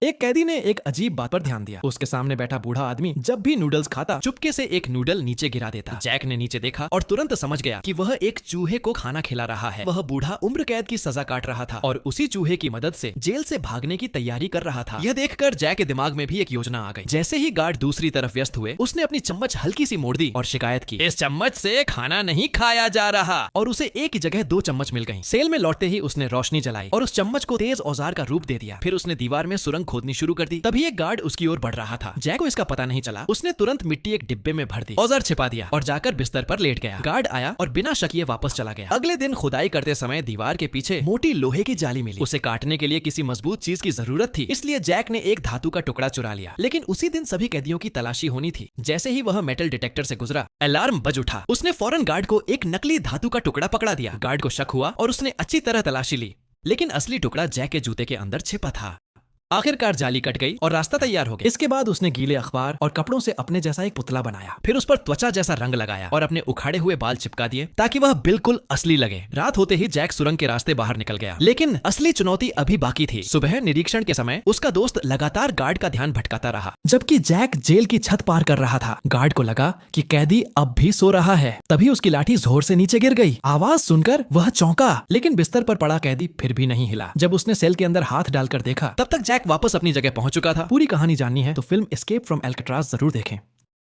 एक कैदी ने एक अजीब बात पर ध्यान दिया। उसके सामने बैठा बूढ़ा आदमी जब भी नूडल्स खाता चुपके से एक नूडल नीचे गिरा देता। जैक ने नीचे देखा और तुरंत समझ गया कि वह एक चूहे को खाना खिला रहा है। वह बूढ़ा उम्र कैद की सजा काट रहा था और उसी चूहे की मदद से जेल से भागने की तैयारी कर रहा था। यह देखकर जैक के दिमाग में भी एक योजना आ गई। जैसे ही गार्ड दूसरी तरफ व्यस्त हुए, उसने अपनी चम्मच हल्की सी मोड़ दी और शिकायत की, इस चम्मच से खाना नहीं खाया जा रहा। और उसे एक ही जगह 2 चम्मच मिल गई। सेल में लौटते ही उसने रोशनी जलाई और उस चम्मच को तेज औजार का रूप दे दिया। फिर उसने दीवार में सुरंग खोदनी शुरू कर दी। तभी एक गार्ड उसकी ओर बढ़ रहा था। जैक को इसका पता नहीं चला। उसने तुरंत मिट्टी एक डिब्बे में भर दी, औजार छिपा दिया और जाकर बिस्तर पर लेट गया। गार्ड आया और बिना शक ये वापस चला गया। अगले दिन खुदाई करते समय दीवार के पीछे मोटी लोहे की जाली मिली। उसे काटने के लिए किसी मजबूत चीज की जरूरत थी, इसलिए जैक ने एक धातु का टुकड़ा चुरा लिया। लेकिन उसी दिन सभी कैदियों की तलाशी होनी थी। जैसे ही वह मेटल डिटेक्टर से गुजरा, अलार्म बज उठा। उसने फौरन गार्ड को एक नकली धातु का टुकड़ा पकड़ा दिया। गार्ड को शक हुआ और उसने अच्छी तरह तलाशी ली, लेकिन असली टुकड़ा जैक के जूते के अंदर छिपा था। आखिरकार जाली कट गई और रास्ता तैयार हो गया। इसके बाद उसने गीले अखबार और कपड़ों से अपने जैसा एक पुतला बनाया। फिर उस पर त्वचा जैसा रंग लगाया और अपने उखाड़े हुए बाल चिपका दिए ताकि वह बिल्कुल असली लगे। रात होते ही जैक सुरंग के रास्ते बाहर निकल गया, लेकिन असली चुनौती अभी बाकी थी। सुबह निरीक्षण के समय उसका दोस्त लगातार गार्ड का ध्यान भटकाता रहा, जबकि जैक जेल की छत पार कर रहा था। गार्ड को लगा कि कैदी अब भी सो रहा है। तभी उसकी लाठी जोर से नीचे गिर गई। आवाज सुनकर वह चौंका, लेकिन बिस्तर पर पड़ा कैदी फिर भी नहीं हिला। जब उसने सेल के अंदर हाथ डालकर देखा, तब तक जैक वापस अपनी जगह पहुंच चुका था। पूरी कहानी जाननी है तो फिल्म एस्केप फ्रॉम अल्काट्राज़ जरूर देखें।